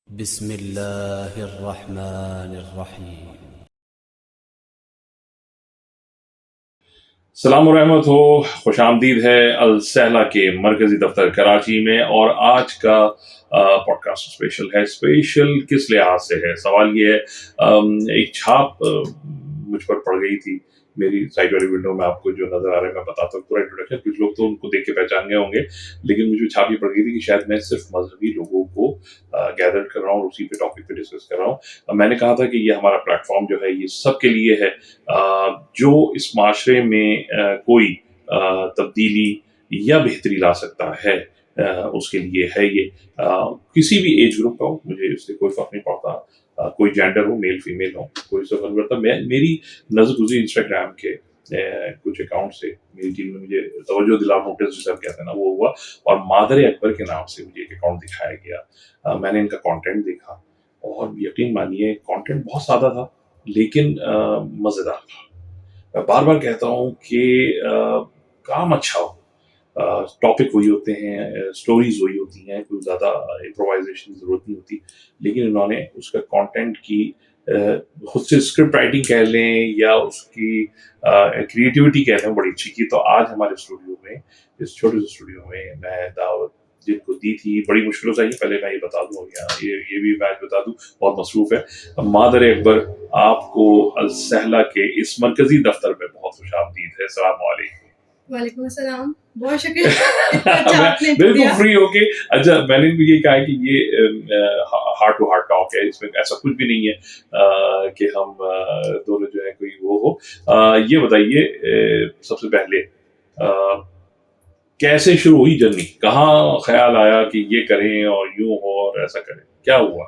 बिस्मिल्लाहिर्रहमानिर्रहीम। सलाम रहमत हो, खुश आमदीद है अल सहला के मरकजी दफ्तर कराची में। और आज का पॉडकास्ट स्पेशल है। स्पेशल किस लिहाज से है? सवाल ये है, एक छाप मुझ पर पड़ गई थी मेरी साइड वाली विंडो में। आपको जो नजर आ रहा है मैं बताता हूँ पूरा इंट्रोडक्शन। कुछ लोग तो उनको देख के पहचान गए होंगे, लेकिन मुझे छाप ये पड़ गई थी कि शायद मैं सिर्फ मजहबी लोगों को गैदर कर रहा हूँ, उसी पे टॉपिक पे डिस्कस कर रहा हूँ। मैंने कहा था कि ये हमारा प्लेटफॉर्म जो है ये सबके लिए है। जो इस माशरे में कोई तब्दीली या बेहतरी ला सकता है, उसके लिए है ये। किसी भी एज ग्रुप का हो, मुझे इससे कोई फर्क नहीं पड़ता। कोई जेंडर हो, मेल फीमेल हो, कोई इससे फर्क नहीं पड़ता। मेरी नजर गुजरी इंस्टाग्राम के कुछ अकाउंट से, मेरी टीम ने मुझे तवज्जो दिला, नोटिस जिसे कहते हैं ना, वो हुआ। और मादर अकबर के नाम से मुझे एक अकाउंट दिखाया गया। मैंने इनका कंटेंट देखा और यकीन मानिए कंटेंट बहुत सादा था, लेकिन मज़ेदार था। मैं बार बार कहता हूँ कि काम अच्छा हो, टॉपिक वही होते हैं, स्टोरीज वही होती हैं, कोई ज़्यादा इम्प्रोवाइजेशन की ज़रूरत नहीं होती। लेकिन इन्होंने उसका कंटेंट की खुद से स्क्रिप्ट राइटिंग कह लें या उसकी क्रिएटिविटी कह लें, बड़ी अच्छी की। तो आज हमारे स्टूडियो में, इस छोटे से स्टूडियो में, मैं दावत जिनको दी थी बड़ी मुश्किलों से आई। पहले मैं ये बता दूं, ये भी मैं बता दूं, बहुत मसरूफ है। मादर अकबर, आपको अल सहला के इस मरकजी दफ्तर में बहुत खुश आमदीद है। सलाम वालेकुम। वालेकुम अस्सलाम, बहुत शुक्रिया। अच्छा आपने बिल्कुल दिया। फ्री होके। अच्छा, मैंने भी ये कहा है कि ये हार्ट टू हार्ट टॉक है, इसमें ऐसा कुछ भी नहीं है कि हम दोनों जो है कोई वो हो। ये बताइए, सबसे पहले कैसे शुरू हुई जर्नी? कहाँ ख्याल आया कि ये करें और यूं हो और ऐसा करें? क्या हुआ?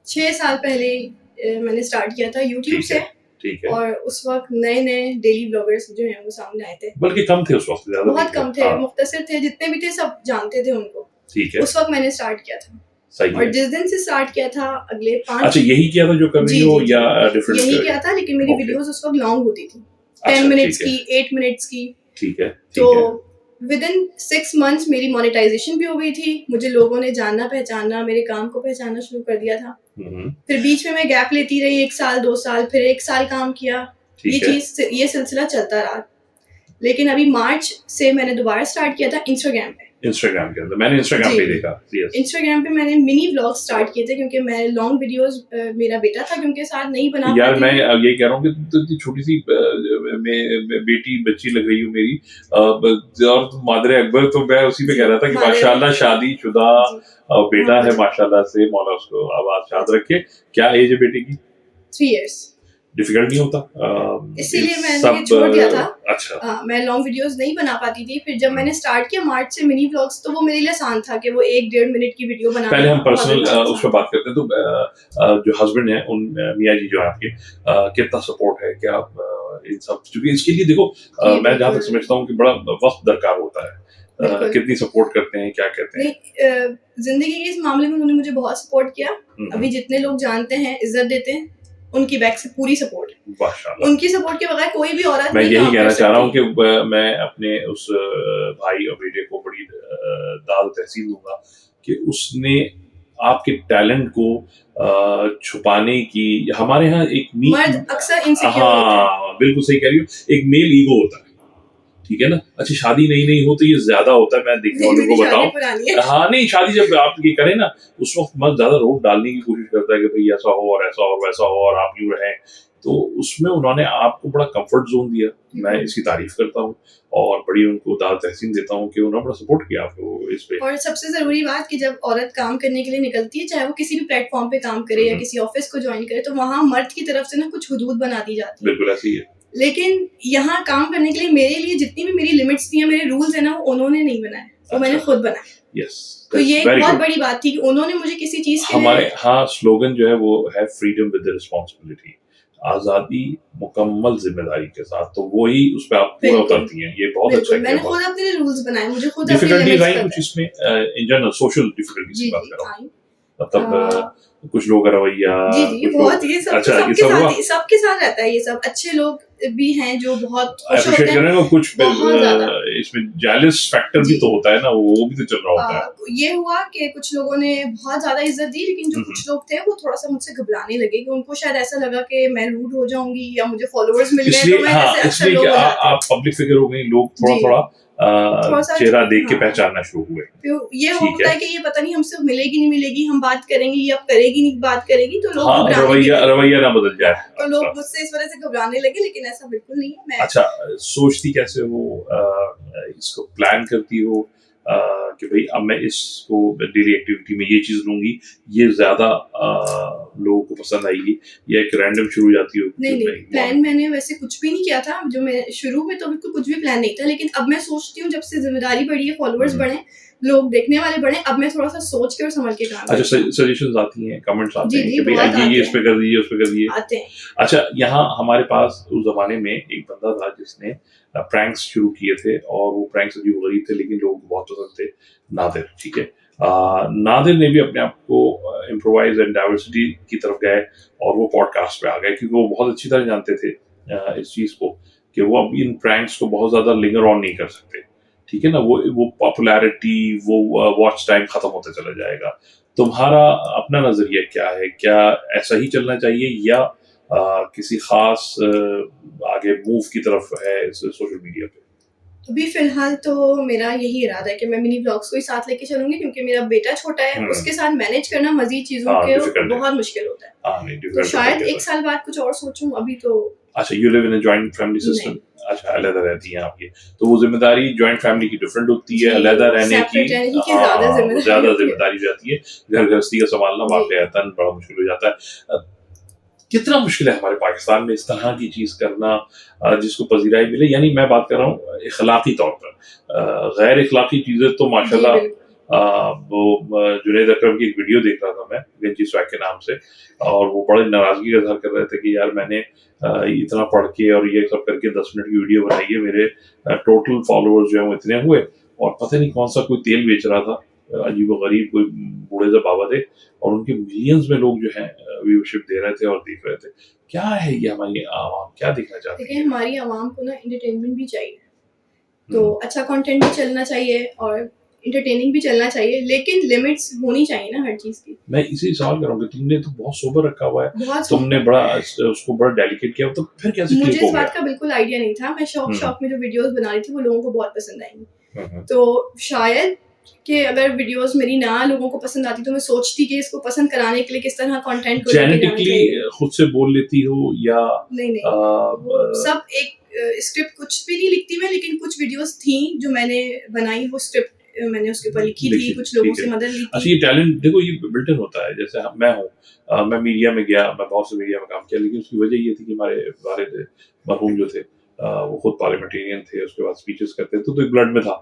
6 साल पहले मैंने स्टार्ट किया था यूट्यूब ठीक से। है, ठीक है। और उस वक्त नए डेली ब्लॉगर्स जो हैं वो सामने आए थे। बल्कि कम थे उस वक्त, ज्यादा बहुत नहीं थे। कम थे, हाँ, मुख्तसर थे, जितने भी थे सब जानते थे उनको। ठीक है, उस वक्त मैंने स्टार्ट किया था। सही और है। जिस दिन से स्टार्ट किया था अगले 5 अच्छा, यही किया था जो कर रही जी हो जी जी या डिफरेंट? यही किया था, लेकिन मेरी ओके, वीडियोस उस वक्त लॉन्ग होती थी, अच्छा 10 मिनट्स ठीक है, की, 8 मिनट्स की। ठीक है, तो ठीक है। विद इन 6 मंथ्स मेरी मोनेटाइजेशन भी हो गई थी। मुझे लोगों ने जानना पहचानना, मेरे काम को पहचानना शुरू कर दिया था। फिर बीच में मैं गैप लेती रही, 1 साल 2 साल, फिर 1 साल काम किया। ये सिलसिला चलता रहा। लेकिन अभी मार्च से मैंने दोबारा स्टार्ट किया था इंस्टाग्राम पे। इंस्टाग्राम के अंदर मैंने इंस्टाग्राम पे देखा। इंस्टाग्राम पे मैंने मिनी व्लॉग स्टार्ट किए थे, क्योंकि मैं लॉन्ग वीडियोस मेरा बेटा था क्योंकि साथ नहीं बना पाती। यार मैं यही कह रहा हूँ कि इतनी छोटी सी बेटी बच्ची लग रही हो मेरी, और मादर अकबर, तो मैं उसी पे कह रहा था कि माशाल्लाह शादीशुदा बेटा है माशाल्लाह से, मौला उसको आबाद शाद रखे। क्या एज है बेटे की? 3 इयर्स। डिफिकल्ट नहीं होता? इसीलिए मैंने ये छोड़ दिया था। अच्छा, मैं लॉन्ग वीडियोस नहीं बना पाती थी। फिर जब मैंने स्टार्ट किया मार्च से मिनी व्लॉग्स, तो वो मेरे लिए आसान था कि वो 1-1.5 मिनट की वीडियो बनाना। पहले हम पर्सनल उस पर बात करते हैं। तो जो हस्बैंड है, उन मियाँ जी जो है आपके, कितना सपोर्ट है? क्या इन सब, क्योंकि इसके लिए देखो, मैं जहाँ तक समझता हूँ कि बड़ा वक्त दरकार होता है। कितनी सपोर्ट करते हैं, क्या कहते हैं? जिंदगी के इस मामले में उन्होंने मुझे बहुत सपोर्ट किया। अभी जितने लोग जानते हैं, इज्जत देते हैं, उनकी बैक से पूरी सपोर्ट है। माशाल्लाह। उनकी सपोर्ट के बगैर कोई भी औरत मैं नहीं यही काम कहना कर चाह रहा हूँ सकती। कि मैं अपने उस भाई और बेटे को बड़ी दाद तहसीन दूंगा कि उसने आपके टैलेंट को छुपाने की। हमारे यहाँ एक मर्द अक्सर इनसिक्योर होते हैं। हाँ, बिल्कुल सही कह रही हो। एक मेल ईगो होता है, ठीक है ना? अच्छा, शादी नहीं हो तो ये ज्यादा होता है, मैं देखने वालों को बताऊं। हाँ नहीं, शादी जब आप ये करें ना, उस वक्त मत ज्यादा रोक डालने की कोशिश करता है कि भाई ऐसा हो और ऐसा हो और वैसा हो और आप यूं रहें। तो उसमें उन्होंने आपको बड़ा कंफर्ट जोन दिया, मैं इसकी तारीफ करता हूँ और बड़ी उनको दाद तहसीन देता हूँ कि उन्होंने बड़ा सपोर्ट किया आपको इस पे। और सबसे जरूरी बात कि जब औरत काम करने के लिए निकलती है, चाहे वो किसी भी प्लेटफॉर्म पे काम करे या किसी ऑफिस को ज्वाइन करे, तो वहाँ मर्द की तरफ से ना कुछ हुदूद बना दी जाती है। बिल्कुल ऐसी ही है। लेकिन यहाँ काम करने के लिए मेरे लिए जितनी भी मेरी लिमिट्स थी, मेरे रूल्स है ना, वो उन्होंने नहीं बनाए, वो मैंने खुद बनाए। यस, तो ये एक बहुत बड़ी बात थी कि उन्होंने मुझे किसी चीज के हमारे हाँ स्लोगन जो है वो है फ्रीडम विद रिस्पॉन्सिबिलिटी, आजादी मुकम्मल जिम्मेदारी के साथ। तो वो ही उस पर आप पूरा उतरती हैं, ये बहुत अच्छा है। मैंने खुद अपने रूल्स बनाए, मुझे खुद डिफिकल्टीज आई कुछ इसमें, इन जनरल सोशल डिफिकल्टीज की बात कर रहा हूं। मतलब हाँ। कुछ लोगों का रवैया, जी, जी, कुछ बहुत लोग ये सब तो अच्छा ये सबके सब हुआ? साथ ही सबके साथ रहता है ये सब। अच्छे लोग भी हैं जो बहुत खुश एप्रिशिएट होते कर हैं, रहे हैं और कुछ बहुत ज़्यादा। इसमें जेलस फैक्टर भी जी। तो होता है ना, वो भी तो चल रहा होता है। ये हुआ कि कुछ लोगों ने बहुत ज़्यादा इज़्ज़त दी, लेकिन जो हुँ, हुँ। कुछ लोग थे वो थोड़ा-सा मुझसे घबराने लगे कि उनको शायद ऐसा लगा कि मैं रूड हो जाऊँगी या मुझे फॉलोअर्स मिल गए, तो इसलिए मैं हाँ, जैसे अक्सर इसलिए कि लोग हो जाते हैं। आप पब्लिक फिगर हो गई, लोग जी, थोड़ा-थोड़ा थोड़ा-सा चेहरा देख के हाँ। पहचानना शुरू हुए। फिर ये ठीक होता है। है कि ये पता नहीं हमसे मिलेगी नहीं मिलेगी, हम बात करेंगे या करेगी नहीं बात करेगी, तो लोग हाँ, घबराने भी रवैया लगे। रवैया ना बदल जाए हाँ, तो आपका। लोग मुझसे इस वज़ह से घबराने लगे, लेकिन ऐसा बिल्कुल नहीं है। मैं अच्छा, सोचती कैसे हो इसको प्लान करती हो कि भई अब मैं इसको डेली एक्टिविटी में ये चीज़ लूँगी, ये ज़्यादा लोगों को पसंद आएगी या एक रैंडम शुरू हो जाती हो नहीं, कि नहीं, नहीं प्लान मैंने वैसे कुछ भी नहीं किया था। जो मैं शुरू में तो बिल्कुल कुछ भी प्लान नहीं था, लेकिन अब मैं सोचती हूँ जब से ज़िम्मेदारी बढ़ी है, फॉलोअर्स हुँ। बढ़े, लोग देखने वाले बढ़े, अब मैं थोड़ा-सा सोच के और सँभल के काम अच्छा करती हूँ। सजेशंस आती हैं, कमेंट्स आते जी, हैं जी, कि भई बहुत ये आते इस हैं, पे कर दीजिए, उस पे कर दीजिए। आते हैं। अच्छा, यहाँ हमारे पास उस ज़माने में एक बंदा था जिसने प्रैंक्स शुरू किए थे और वो प्रैंक्स अजीब-ओ-गरीब थे लेकिन लोगों को बहुत पसंद थे, नादिर, ठीक है? नादिर ने भी अपने आप को इम्प्रोवाइज़ एंड डाइवर्सिटी की तरफ गए और वो पॉडकास्ट पे आ गए क्योंकि वो बहुत अच्छी तरह जानते थे इस चीज़ को कि वो अब इन प्रैंक्स को बहुत ज़्यादा लिंगर ऑन नहीं कर सकते, ठीक है ना? वो पॉपुलैरिटी, वो वॉच टाइम खत्म होता चला जाएगा। तुम्हारा अपना नज़रिया क्या है? क्या ऐसा ही चलना चाहिए या किसी खास आगे मूव की तरफ है सोशल मीडिया पे? अभी फ़िलहाल तो मेरा यही इरादा है कि मैं मिनी ब्लॉग्स को ही साथ लेके चलूँगी, क्योंकि मेरा बेटा छोटा है, हुँ। उसके साथ मैनेज करना मज़ीद चीज़ों हाँ, को डिफिकल्ट है। बहुत मुश्किल होता है। हाँ, नहीं तो डिफिकल्ट होता शायद ही 1 है। साल बाद कुछ और सोचूँ, अभी तो अच्छा, you live in a joint family system? नहीं। अच्छा, अलग रहती हैं आप ये। तो वो ज़िम्मेदारी जॉइंट फैमिली की डिफरेंट होती है, जी, अलग रहने की सेपरेट रहने की ज़्यादा हाँ, वो ज़िम्मेदारी ज़्यादा होती है। ज़िम्मेदारी हो जाती है। घर गृहस्थी का सँभालना जी। वाक़ईतन बड़ा मुश्किल हो जाता है। कितना मुश्किल है हमारे पाकिस्तान में इस तरह की चीज़ करना जिसको पज़ीराई मिले? यानी मैं बात कर रहा हूँ इख़लाक़ी तौर पर। गैर इख़लाक़ी चीज़ें तो जी, माशाल्लाह बिल्कुल। वो जुनैद अकरम की एक वीडियो देख रहा था मैं, गंजी स्वैग के नाम से और वो बड़ी नाराज़गी का इज़हार कर रहे थे कि यार मैंने इतना पढ़ के और ये सब करके 10 मिनट की वीडियो बनाई है, मेरे टोटल फ़ॉलोअर्स जो हैं वो इतने हुए और पता नहीं कौन-सा कोई तेल बेच रहा था अजीब-ओ-गरीब कोई बूढ़े से बाबा थे और उनके मिलियंस में लोग जो हैं व्यूअरशिप दे रहे थे और देख रहे थे। क्या है ये हमारी आवाम क्या देखना चाहती देखिए, है? हमारी आवाम को ना एंटरटेनमेंट भी चाहिए। तो हुँ। अच्छा कंटेंट भी चलना चाहिए और एंटरटेनिंग भी चलना चाहिए, लेकिन लिमिट्स होनी चाहिए ना हर चीज़ की। मैं इसी सवाल कर रहा हूँ कि तुमने तो बहुत सोबर रखा हुआ है, बहुत तुमने सोचना। बड़ा उसको बड़ा डेलिकेट किया, तो फिर कैसे मुझे क्लिक इस हो बात गया? का बिल्कुल आइडिया नहीं था। मैं हुँ, शौक-शौक में जो वीडियोज़ बना रही थी, वो लोगों को बहुत पसंद आएँगी। हुँ, हुँ। तो शायद कि अगर वीडियोज़ मेरी ना लोगों को पसंद आती, तो मैं सोचती कि इसको पसंद कराने के लिए किस तरह कंटेंट को लेके जाना जेनेटिकली चाहिए। खुद से बोल लेती हो या नहीं, नहीं, वो ब सब एक स्क्रिप्ट कुछ भी नहीं लिखती मैं, लेकिन कुछ वीडियोज़ थी जो मैंने बनाई, वो स्क्रिप्ट मैंने उसके ऊपर लिखी थी, लिखी थी, कुछ लोगों ठीक है। से मदद ली अच्छा थी। ये टैलेंट देखो ये बिल्ट इन होता है, जैसे मैं हूँ मैं मीडिया में गया, मैं बहुत से मीडिया में काम किया, लेकिन उसकी वजह ये थी कि हमारे वालिद मरहूम जो थे वो खुद पार्लियामेंटेरियन थे, उसके बाद स्पीचेस करते थे, तो एक ब्लड में था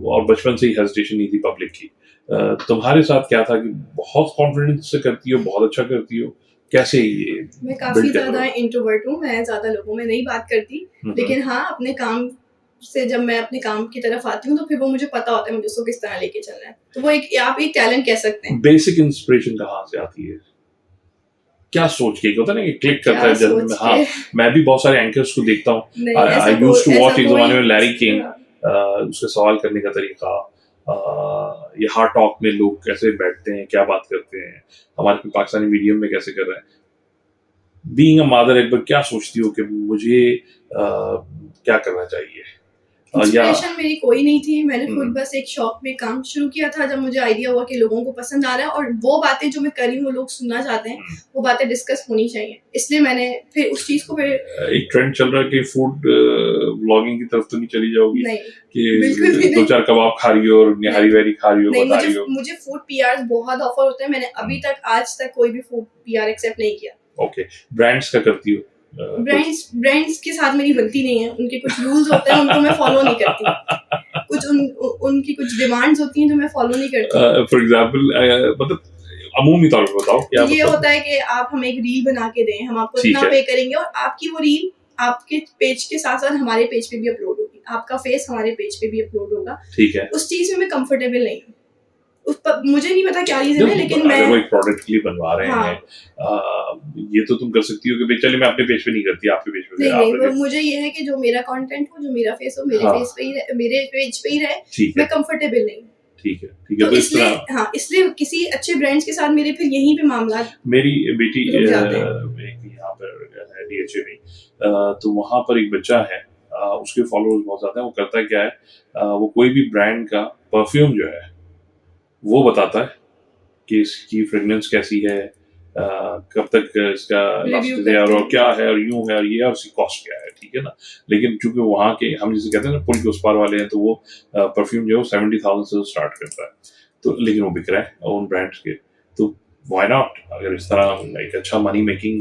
और बचपन से ही हेजिटेशन नहीं थी पब्लिक की। तुम्हारे साथ क्या था कि बहुत कॉन्फिडेंस से करती हो, बहुत अच्छा करती हो, कैसे ये मैं काफ़ी बिल्ड कर रहे ज़्यादा हो? इंट्रोवर्ट हूँ, मैं ज़्यादा लोगों में नहीं बात करती, हुँ, हुँ। लेकिन हाँ, अपने काम से जब मैं अपने काम की तरफ आती हूँ, तो फिर वो मुझे पता होता है मुझे उसको किस तरह लेके चलना है। तो वो एक आप एक टैलेंट कह सकते हैं। बेसिक इंस्पिरेशन कहाँ से आती है? क्या सोच के? एक होता है ना कि क्लिक करता क्या है जब सोच हाँ, के मैं भी बहुत सारे एंकर्स को देखता हूँ। नहीं, आई ऐसा यूज्ड टू वॉच एक ज़माने में कोई लैरी किंग हाँ, उसके सवाल करने का तरीका ये हार्ड टॉक में लोग कैसे बैठते हैं, क्या बात करते हैं, हमारे पाकिस्तानी मीडियम में कैसे कर रहे हैं। बीइंग अ मदर एक बार क्या सोचती हो कि मुझे क्या करना चाहिए? या इंस्पिरेशन मेरी कोई नहीं थी। मैंने खुद हुँ, बस एक शौक में काम शुरू किया था, जब मुझे आइडिया हुआ कि लोगों को पसंद आ रहा है और वो बातें जो मैं कर रही हूँ, वो लोग सुनना चाहते हैं, हुँ। वो बातें डिस्कस होनी चाहिए। इसलिए मैंने फिर उस चीज़ को फिर एक ट्रेंड चल रहा है कि फूड व्लॉगिंग की तरफ तो नहीं चली जाओगी नहीं, बिल्कुल भी कि नहीं। 2-4 कबाब खा रही हो और नहीं, निहारी-वारी खा रही हो, नहीं, बता मुझे रही हो। मुझे फूड पीआर्स बहुत ऑफर होते हैं। मैंने हुँ, अभी तक आज तक कोई भी फूड पीआर एक्सेप्ट नहीं किया। ओके। ब्रांड्स का करती हो कुछ? ब्रांड्स के साथ मेरी बनती नहीं है। उनके कुछ रूल्स होते हैं, उनको मैं फॉलो नहीं करती। कुछ उनकी कुछ डिमांड्स होती हैं जो मैं फॉलो नहीं करती। फॉर एग्ज़ाम्पल मतलब अमूमी तौर पे बताओ क्या ये मतलब? होता है कि आप हमें एक रील बना के दें, हम आपको ठीक इतना है, पे करेंगे और आपकी वो रील आपके पेज के साथ-साथ हमारे पेज पे भी अपलोड होगी। आपका फेस हमारे पेज पे भी अपलोड होगा। ठीक है। उस चीज़ में मैं कंफर्टेबल नहीं हूँ। मुझे नहीं पता क्या रीजन है, लेकिन अगर वो मैं एक प्रोडक्ट के लिए बनवा रहे हाँ हैं, ये तो तुम कर सकती हो कि भाई चलिए मैं अपने पेज पे नहीं करती, आपके पेज पे नहीं आप नहीं, रखे। मुझे ये है कि जो मेरा कंटेंट हो, जो मेरा फेस हो, मेरे हाँ फेस पे ही रहे, मेरे पेज पे ही रहे। ठीक मैं है, कंफर्टेबल नहीं हूँ। ठीक है, ठीक है। तो तो इस इसलिए तरह हाँ, इसलिए किसी अच्छे ब्रांड्स के साथ मेरे फिर यहीं पे मामला मेरी बेटी रुक जाते हैं। एक यहाँ पर है डीएचए में, तो वहाँ पर एक बच्चा है, उसके फॉलोअर्स बहुत ज़्यादा हैं। वो करता क्या है, वो कोई भी ब्रांड का परफ्यूम जो है वो बताता है कि इसकी फ्रेग्रेंस कैसी है, कब तक इसका रिव्यू लास्टिक है करते और हैं। क्या है और यूँ है और ये है और इसकी कॉस्ट क्या है, ठीक है ना? लेकिन चूँकि वहाँ के हम जिसे कहते हैं ना पुल के उस पार वाले हैं, तो वो परफ्यूम जो है वो 70,000 से स्टार्ट करता है। तो लेकिन वो बिक रहा है उन ब्रांड्स के, तो व्हाई नॉट? अगर इस तरह एक अच्छा मनी मेकिंग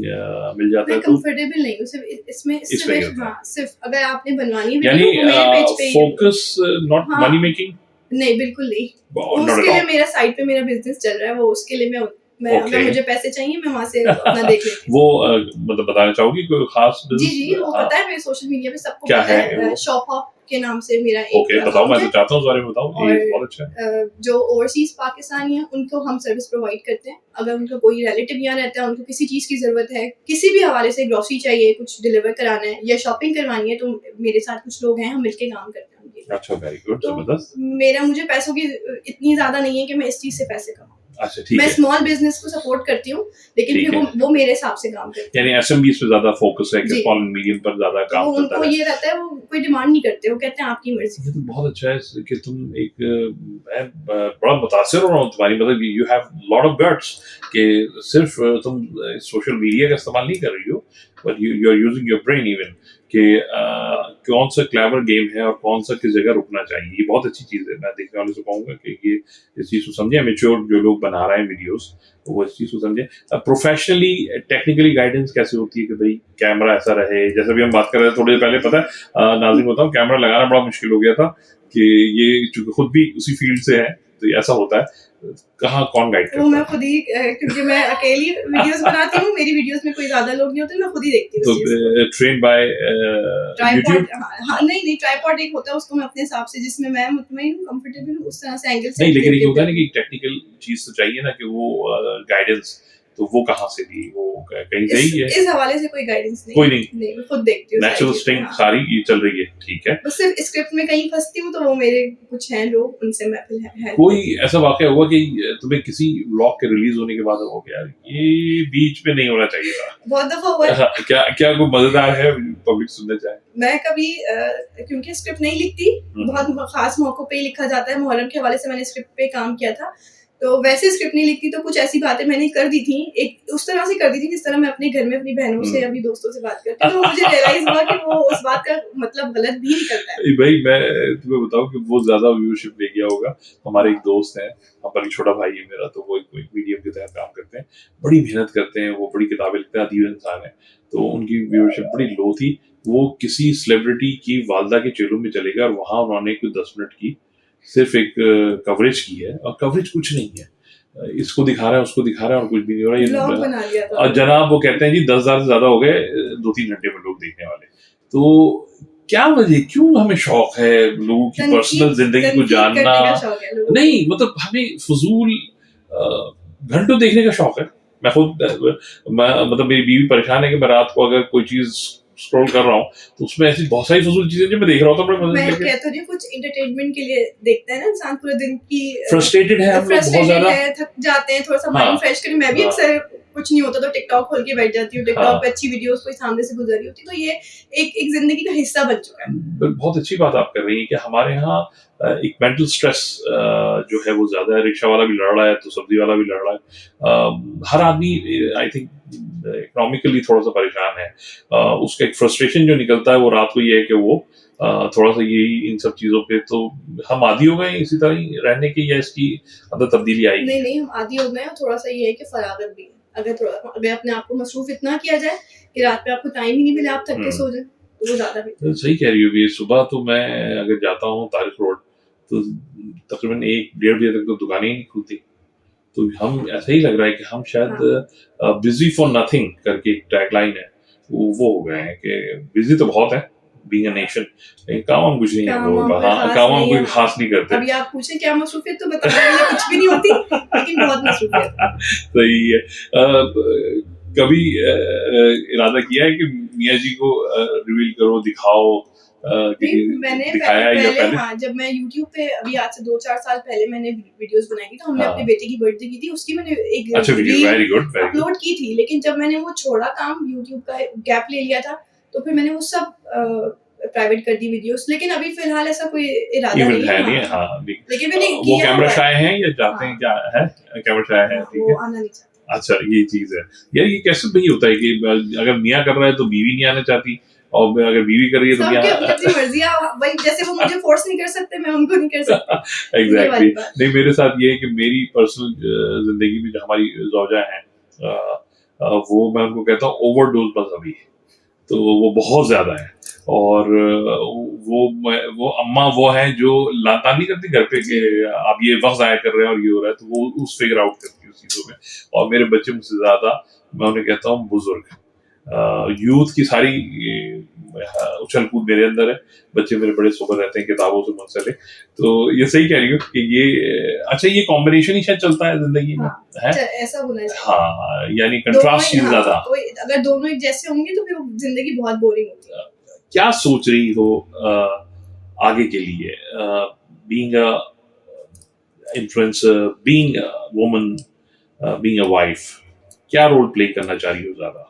मिल जाता मैं है तो कंफर्टेबल नहीं हूँ सिर्फ इसमें, इसमें क्या सिर्फ होता है? हाँ, सिर्फ अगर आपने बनवानी है यानी वीडियो, वो मेरे पेज पे ही फोकस नॉट हाँ, मनी मेकिंग, नहीं बिल्कुल नहीं। नॉट उसके एट लिए ऑल। मेरा साइड पे मेरा बिजनेस चल रहा है, वो उसके लिए मैं अगर ओके। मुझे पैसे चाहिए मैं वहाँ से अपना देख लेती हूँ। वो मतलब बताना चाहोगी कोई खास जी बिज़नेस? जी, वो पता है, मेरे सोशल मीडिया पे सबको क्या पता है है, वो? शॉपहॉप के नाम से मेरा एक ओके, बताओ, अकाउंट मैं तो है। चाहता हूँ उस बारे में बताओ, ये और बहुत अच्छा है। जो ओवरसीज पाकिस्तानी हैं उनको हम सर्विस प्रोवाइड करते हैं। अगर उनका कोई रिलेटिव यहाँ रहता है, उनको किसी चीज़ की ज़रूरत है, किसी भी हवाले से ग्रोसरी चाहिए, कुछ डिलीवर कराना है या शॉपिंग करवानी है, तो मेरे साथ कुछ लोग हैं, हम मिलके काम करते हैं उनके लिए। अच्छा, वेरी गुड, तो ज़बरदस्त। मुझे पैसों की इतनी ज़्यादा नहीं है कि मैं इस चीज़ से पैसे कमाऊँ। अच्छा, ठीक मैं है, स्मॉल बिज़नेस को सपोर्ट करती हूँ, लेकिन ठीक फिर है। वो मेरे हिसाब से काम करते हैं। यानी एसएमबीज़ पे ज़्यादा फोकस है कि जी। स्मॉल एंड मीडियम पर ज़्यादा तो काम चलता उनको है। ये रहता है, वो कोई डिमांड नहीं करते, वो कहते हैं आपकी मर्ज़ी। ये तो बहुत अच्छा है कि तुम एक मैं बड़ा मुतासिर हो रहा हूँ तुम्हारी, मतलब you have lot of guts कि सिर्फ तुम सोशल मीडिया का इस्तेमाल नहीं कर रही हो, but you are using your brain even कि कौन सा क्लेवर गेम है और कौन सा किस जगह रुकना चाहिए। ये बहुत अच्छी चीज़ है। मैं देखने वालों से कहूँगा कि ये इस चीज़ को समझे, मेच्योर जो लोग बना रहे हैं वीडियोस वो इस चीज़ को समझे। प्रोफेशनली टेक्निकली गाइडेंस कैसे होती है कि भाई कैमरा ऐसा रहे, जैसे भी हम बात कर रहे थे थोड़ी देर पहले, पता है नाज़रीन बताऊँ, कैमरा लगाना बड़ा मुश्किल हो गया था कि ये चूंकि खुद भी उसी फील्ड से है, तो ये ऐसा होता है, कहाँ कौन गाइड वो मैं करता खुद ही क्योंकि मैं अकेली वीडियोस बनाती हूँ, मेरी वीडियोस में कोई ज़्यादा लोग नहीं होते, मैं खुद ही देखती है? हूँ तो उस चीज़ को। Train bye YouTube? ट्राइपॉड हाँ, नहीं ट्राइपॉड एक होता है, उसको मैं अपने हिसाब से जिसमें मैं मुतमईन हूँ, कंफर्टेबल हूँ, उस तरह से एंगल से नहीं, लेकिन ये क्रिएट होता है ना करती कि टेक्निकल चीज तो चाहिए ना कि वो गाइडेंस, तो वो कहाँ से ली, वो कहीं से हूँ। ही है? इस हवाले से कोई गाइडेंस नहीं कोई है। नहीं, नहीं, मैं खुद देखती हूँ सारी नेचुरल चीज़ें, स्टिंग हाँ। सारी ये चल रही है, ठीक है। बस सिर्फ स्क्रिप्ट में कहीं फँसती हूँ, तो वो मेरे कुछ हैं लोग, उनसे मैं फिर हेल्प कोई लेती हूँ। ऐसा वाकया हुआ कि तुम्हें किसी व्लॉग के रिलीज होने के बाद हो गया यार ये बीच में नहीं होना चाहिए था? बहुत दफ़ा हुआ है। क्या क्या कोई मजेदार है पब्लिक सुनना चाहे? मैं कभी क्योंकि स्क्रिप्ट नहीं लिखती, हम्म, बहुत खास मौकों पे ही लिखा जाता है। मुहर्रम के हवाले से मैंने स्क्रिप्ट पे काम किया था, तो वैसे स्क्रिप्ट नहीं लिखती, तो कुछ ऐसी बातें मैंने कर दी थी, एक उस तरह से कर दी थी जिस तरह मैं अपने घर में अपनी बहनों से, हम्म। अपनी दोस्तों से बात करती हूँ, तो मुझे रियलाइज हुआ कि वो उस बात का मतलब गलत भी निकलता है। भाई मैं तुम्हें बताऊं कि वो ज्यादा व्यूअरशिप ले गया होगा। हमारे एक हाँ। दोस्त हैं, हमारा एक छोटा भाई है मेरा, तो वो एक मीडियम के तहत काम करते हैं, बड़ी मेहनत करते हैं, वो बड़ी किताबें लिखते हैं, अदीब इंसान है, तो उनकी व्यूअरशिप बड़ी लो थी। वो किसी सेलिब्रिटी की वालदा के चेलों में चले गए और वहां उन्होंने कुछ 10 मिनट की सिर्फ एक कवरेज की है, और कवरेज कुछ नहीं है, इसको दिखा रहा है उसको दिखा रहा है और कुछ भी नहीं हो रहा व्लॉग ये। बना लिया था। और जनाब वो कहते हैं जी 10,000 से ज्यादा हो गए 2-3 घंटे में लोग देखने वाले। तो क्या वजह, क्यों हमें शौक है लोगों की पर्सनल जिंदगी को तनकीद जानना? करने का शौक है लोगों को। नहीं मतलब हमें फजूल घंटों देखने का शौक है। मैं खुद मतलब मेरी बीवी परेशान है कि मैं रात को अगर कोई चीज स्क्रॉल कर रहा हूँ तो उसमें ऐसी बहुत सारी फजूल चीजें जो मैं देख रहा होता हूँ बड़े मजे मैं से लेके। कहती हूँ कुछ एंटरटेनमेंट के लिए देखता है ना इंसान पूरे दिन की, फ्रस्ट्रेटेड है हम लोग बहुत फ्रस्ट्रेटेड ज्यादा। है, थक जाते हैं, थोड़ा सा हाँ, माइंड फ्रेश करें। मैं भी हाँ, अक्सर कुछ नहीं होता तो टिकटॉक खोल के बैठ जाती हूँ, हाँ। टिकटॉक पे अच्छी वीडियोस कोई सामने से गुजर रही होती, तो ये एक जिंदगी का हिस्सा बन चुका है। बहुत अच्छी बात आप कर रही हैं कि हमारे यहाँ एक मेंटल स्ट्रेस जो है वो ज्यादा है। रिक्शा वाला भी लड़ रहा है तो सब्जी वाला भी लड़ रहा है, हर आदमी आई थिंक इकोनॉमिकली थोड़ा सा परेशान है। उसका एक फ्रस्ट्रेशन जो निकलता है वो रात को ये है कि वो थोड़ा सा यही इन सब चीजों पे, तो हम आदी हो गए इसी तरह ही रहने की, या इसकी अंदर तब्दीली आएगी? नहीं हम आदी हो गए हैं, और थोड़ा सा ये है कि फरागत भी है। अगर अपने आप को मसरूफ इतना किया जाए कि रात पे आपको टाइम ही नहीं मिले, आप थक के सो जाए, तो वो ज्यादा भी। तो सही कह रही हो। ये सुबह तो मैं अगर जाता हूँ तारिक रोड तो तकरीबन 1-1:30 बजे तक तो दुकानें ही नहीं खुलती, तो हम ऐसा ही लग रहा है कि हम शायद बिजी फॉर नथिंग करके एक टैगलाइन है वो हो गए हैं कि बिजी तो बहुत है बीइंग अ नेशन, काम हम कुछ नहीं है काम वो, वाम कोई हाँ खास काम हम नहीं कोई है। खास नहीं करते। अभी आप पूछें क्या मसरूफियत, तो बताने के लिए कुछ भी नहीं होती, लेकिन बहुत मसरूफियत है। सही है। कभी इरादा किया है कि मियाँ जी को रिवील करो, दिखाओ, नहीं, कि मैंने दिखाया है या पहले पहले? हाँ, जब मैं यूट्यूब पे अभी आज से 2-4 साल पहले मैंने वीडियोस बनाई थी, तो हमने अपने हाँ, बेटे की बर्थडे की थी, उसकी मैंने एक अच्छा video, reel very good, very good. Upload की थी। लेकिन जब मैंने वो छोड़ा काम, यूट्यूब का गैप ले लिया था, तो फिर मैंने वो सब प्राइवेट कर दी वीडियोस। लेकिन अभी फिलहाल ऐसा कोई इरादा इवेंट नहीं है है। नहीं, हाँ, हाँ नहीं। लेकिन मैंने वो किया कैमरा हुआ है। शाय हैं या चाहते हैं, हाँ, क्या है? कैमरा शाय है, हाँ, ठीक वो है। आना नहीं चाहते। अच्छा, ये चीज है यार, ये कैसे भाई होता है कि अगर मियाँ कर रहा है तो बीवी नहीं आना चाहती, और अगर बीवी कर रही है तो सबकी अपनी मियाँ अपनी मर्जी है। वही जैसे वो मुझे फोर्स नहीं कर सकते, मैं उनको नहीं कर सकती। ये एग्जैक्टली वाली बात। नहीं, मेरे साथ ये है कि मेरी पर्सनल जिंदगी में जो हमारी जोजा है, वो मैं उनको कहता हूँ ओवरडोज बस अभी, तो वो बहुत ज्यादा है। और वो अम्मा वो है जो लाता नहीं करती घर पे कि जी। आप ये वक्त जाया कर रहे हैं और ये हो रहा है, तो वो उस फिगर आउट करती है उस चीजों में। और मेरे बच्चे मुझसे ज्यादा, मैं उन्हें कहता हूँ बुजुर्ग, यूथ की सारी उछल कूद मेरे अंदर है। बच्चे मेरे बड़े सोबर रहते हैं, किताबों से मुंसलिक। तो ये सही कह रही हो कि ये अच्छा, ये कॉम्बिनेशन ही शायद चलता है जिंदगी में, हाँ, है। ऐसा होना चाहिए। हाँ, यानी दोनों कंट्रास्ट ही चीज ज्यादा। हाँ, कोई अगर दोनों एक जैसे होंगे तो फिर जिंदगी बहुत बोरिंग होती है। क्या सोच रही हो आगे के लिए, being a influencer, being a woman, being a wife, क्या रोल प्ले करना चाह रही हो ज्यादा?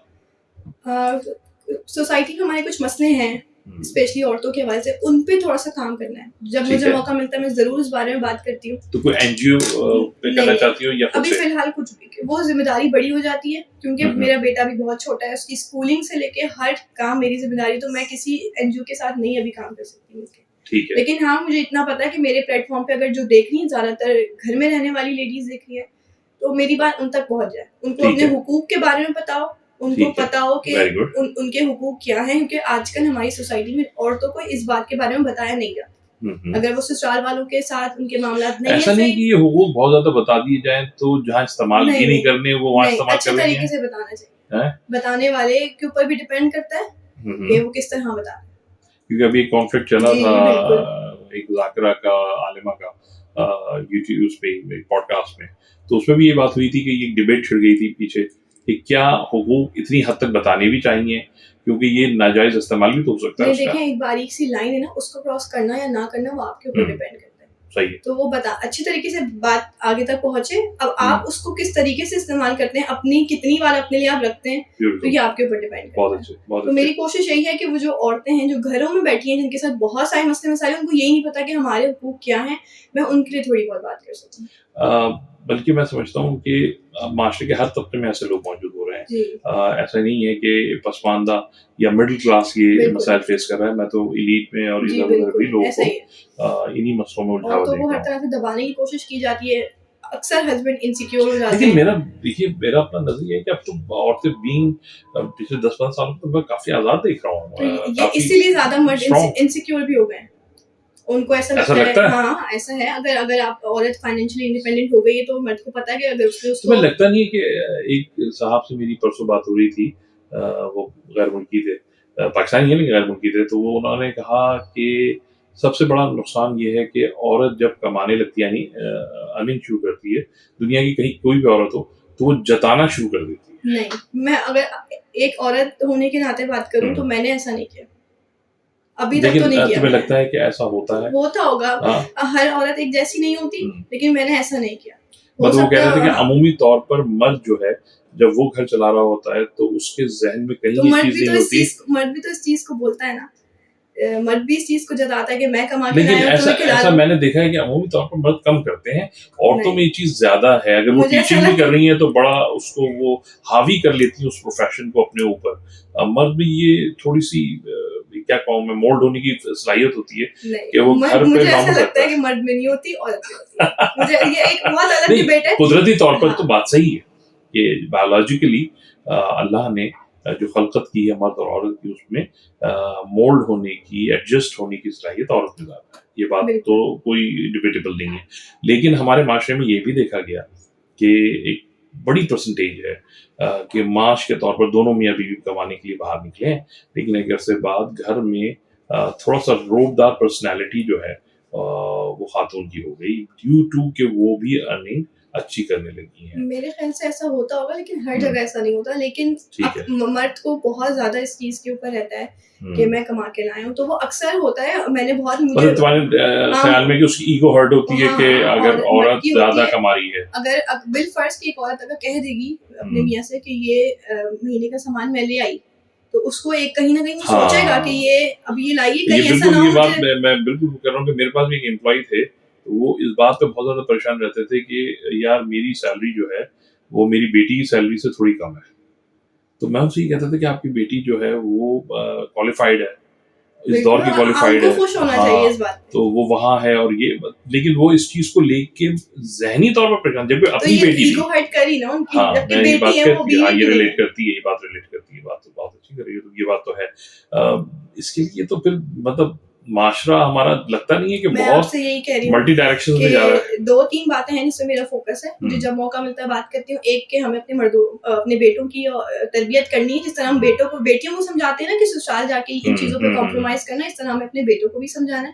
सोसाइटी में हमारे कुछ मसले हैं, हम्म, स्पेशली औरतों के हवाले से, उन पे थोड़ा सा काम करना है। जब ठीक मुझे है। मौका मिलता है मैं जरूर उस बारे में बात करती हूँ। तो कोई एनजीओ पे करना नहीं, चाहती हो या खुद अभी से? फिलहाल कुछ भी, वो जिम्मेदारी बड़ी हो जाती है, क्योंकि मेरा बेटा भी बहुत छोटा है, उसकी स्कूलिंग से लेके हर काम मेरी जिम्मेदारी, तो मैं किसी एनजीओ के साथ नहीं अभी काम कर सकती हूँ। ठीक है। लेकिन हाँ, मुझे इतना पता है कि मेरे प्लेटफॉर्म पे अगर जो देख रही है, ज्यादातर घर में रहने वाली लेडीज देख रही है, तो मेरी बात उन तक पहुंच जाए, उनको ठीक अपने है, हुकूक के बारे में बताओ, उनको ठीक है, पता हो कि वेरी गुड। उनके हुकूक क्या हैं, क्योंकि आजकल हमारी सोसाइटी में औरतों को इस बात के बारे में बताया नहीं जाता। अगर वो ससुराल वालों के साथ उनके मामला नहीं है ऐसा नहीं सही, कि ये हुकूक बहुत ज्यादा बता दिए जाएं तो जहाँ इस्तेमाल नहीं ही नहीं नहीं करने वो वहाँ नहीं, इस्तेमाल अच्छे कर लेंगे, तरीके से बताना चाहिए। हैं? बताने वाले के ऊपर भी डिपेंड करता है कि वो किस तरह बता रहे क्योंकि अभी एक कॉन्फ्लिक्ट चला जी था, बिल्कुल। एक जाकिरा का, आलिमा का, यूट्यूब उस पे एक पॉडकास्ट में, तो उसमें भी ये बात हुई थी कि ये डिबेट छिड़ गई थी पीछे कि क्या हुकूक इतनी हद तक बताने भी चाहिए, क्योंकि ये नाजायज इस्तेमाल भी तो हो सकता है नहीं, उसका। देखें, एक बारीक सी लाइन है ना, उसको क्रॉस करना या ना करना वो आपके ऊपर डिपेंड करता है। सही है। तो वो बता अच्छी तरीके से बात आगे तक पहुंचे। अब आप उसको किस तरीके से इस्तेमाल करते हैं, अपनी कितनी बार अपने लिए आप रखते हैं, तो ये आपके ऊपर डिपेंड करता बहुत है। अच्छे, बहुत तो अच्छे। मेरी कोशिश यही है कि वो जो औरतें हैं जो घरों में बैठी हैं, जिनके साथ बहुत सारे मसले मसाइल हैं, उनको यही नहीं पता कि हमारे हुकूक क्या हैं, मैं उनके लिए थोड़ी बहुत बात कर सकूँ। बल्कि मैं समझता हूँ कि माशरे के हर तबके में ऐसे लोग मौजूद हो रहे हैं। जी ऐसा नहीं है कि पसमानदा या मिडिल क्लास ये बिल्कुल। मसाइल फेस कर रहा है। मैं तो एलीट में और जी इधर उधर भी बिल्कुल, लोगों ऐसा को ही है। इन्हीं मसलों में उलझा हुआ औरतों देख को रहा हर हूँ। तरह से दबाने की कोशिश की जाती है। अक्सर हस्बैंड इनसिक्योर हो जाते लेकिन हैं। मेरा देखिए, मेरा अपना नजरिया है कि अब तो औरतें बीइंग पिछले 10-15 सालों में तो मैं काफी आजाद देख रहा हूँ, तो ये काफी इसीलिए ज्यादा मर्द स्ट्रॉन्ग। इनसिक्योर भी हो गए हैं। उनको ऐसा ऐसा लगता है, लगता है? हाँ ऐसा है। अगर अगर आप औरत फाइनेंशियली इंडिपेंडेंट हो गई है, तो मर्द को पता है कि अगर उसने तुम्हें उसको लगता नहीं है कि एक साहब से मेरी परसों बात हो रही थी, वो गैर मुल्की थे, पाकिस्तानी है लेकिन गैर मुल्की थे, तो वो उन्होंने कहा कि सबसे बड़ा नुकसान ये है कि औरत जब कमाने लगती है, यानी अर्निंग शुरू करती है, दुनिया की कहीं कोई भी औरत हो, तो वो जताना शुरू कर देती है। नहीं, मैं अगर एक औरत होने के नाते बात करूं तो मैंने ऐसा नहीं किया, अभी तक लेकिन तो नहीं किया तुम्हें मैंने। लगता है कि ऐसा होता है? होता होगा, हाँ। हर औरत एक जैसी नहीं होती, लेकिन मैंने ऐसा नहीं किया। हो मतलब वो कह सकता रहे थे कि है अमूमी तौर पर मर्द जो है, जब वो घर चला रहा होता है तो उसके जहन में तो कहीं ये चीज नहीं होती। मर्द भी तो इस चीज को बोलता है ना, मर्द भी इस चीज को जताता है कि मैं कमा के लेकिन लाया हूं, ऐसा तुम्हें खिला ऐसा दूं। मैंने देखा है कि अमूमी तौर पर मर्द कम करते हैं, औरतों में नहीं, ये चीज ज्यादा है। अगर वो मुझे ऐसा टीचिंग भी लगता कर रही है तो बड़ा उसको वो हावी कर लेती है उस प्रोफेशन को अपने ऊपर। मर्द में ये थोड़ी सी क्या कहूँ मैं, मोल्ड होने की सलाहियत होती है कि नहीं, वो घर पे मुझे ऐसा नॉर्मल लगता करता है कि मर्द में नहीं होती, औरत में होती है। मुझे ये एक बहुत अलग नहीं, डिबेट है। कुदरती तौर पर हाँ, तो बात सही है कि बायोलॉजिकली अल्लाह ने जो खलकत की है मर्द और औरत की, उसमें मोल्ड होने की, एडजस्ट होने की सलाहियत औरत में ज्यादा है। ये बात तो बिल्कुल। कोई डिबेटेबल नहीं है। लेकिन हमारे माशरे में ये भी देखा गया कि एक बड़ी परसेंटेज है कि माश के तौर पर दोनों मियाँ बीवी कमाने के लिए बाहर निकले हैं, लेकिन एक अरसे बाद घर में थोड़ा सा रोबदार पर्सनैलिटी जो है वो खातून की हो गई ड्यू टू कि वो भी अर्निंग अच्छी करने लगी हैं। मेरे ख्याल से ऐसा होता होगा, लेकिन हर हम्म, जगह ऐसा नहीं होता। लेकिन ठीक है। मर्द को बहुत ज्यादा इस चीज के ऊपर रहता है कि हम्म, मैं कमा के लाया हूँ, तो वो अक्सर होता है। मैंने बहुत मुझे मतलब तुम्हारे हाँ ख्याल में कि उसकी ईगो हर्ट होती है हाँ कि हाँ, अगर और औरत मटकी होती ज्यादा है। कमा रही है। अगर बिल फर्ज की एक औरत अगर कह देगी अपने हम्म, मियाँ से कि ये महीने का सामान मैं ले आई, तो उसको एक कहीं ना कहीं वो सोचेगा कि हाँ, ये अब ये लाई है, ये कहीं ऐसा बिल्कुल ना ये हो बात मुझे। मैं बिल्कुल कर रहा हूँ कि मेरे पास भी एक एम्प्लॉय थे, तो वो इस बात पे बहुत ज़्यादा परेशान रहते थे कि यार मेरी सैलरी जो है, वो मेरी बेटी की सैलरी से थोड़ी कम है। तो मैं उनसे ये कहता था कि आपकी बेटी जो है वो क्वालिफाइड है, इस दौर बिल्कुल, की और क्वालिफाइड हमको है। खुश होना चाहिए हाँ, इस बात पे। तो वो वहाँ है और ये लेकिन वो इस चीज़ को लेके ज़हनी तौर पर परेशान जबकि तो अपनी ये बेटी ईगो थी। हर्ट करी ना उनकी, हाँ, जबकि मैं ये बेटी बात है, वो कहती हाँ, बीवी ये भी नहीं रिलेट है। करती है, ये बात रिलेट करती है, बात तो बहुत अच्छी कर रही है, तो ये बात तो है। इसके लिए तो फिर मतलब माशरा हमारा लगता नहीं है कि मैं बहुत आपसे यही कह रही हूँ मल्टी डायरेक्शंस में जा रहा है। कि 2-3 बातें हैं जिसमें मेरा फ़ोकस है। मुझे हुँ, जब मौका मिलता है बात करती हूँ। एक कि हमें अपने बेटों की तरबियत करनी है, जिस तरह हम हुँ, बेटियों को समझाते हैं ना कि ससुराल जाके इन हुँ, चीज़ों पे हुँ, हुँ, कॉम्प्रोमाइज़ करना है, इस तरह हमें अपने बेटों को भी समझाना है।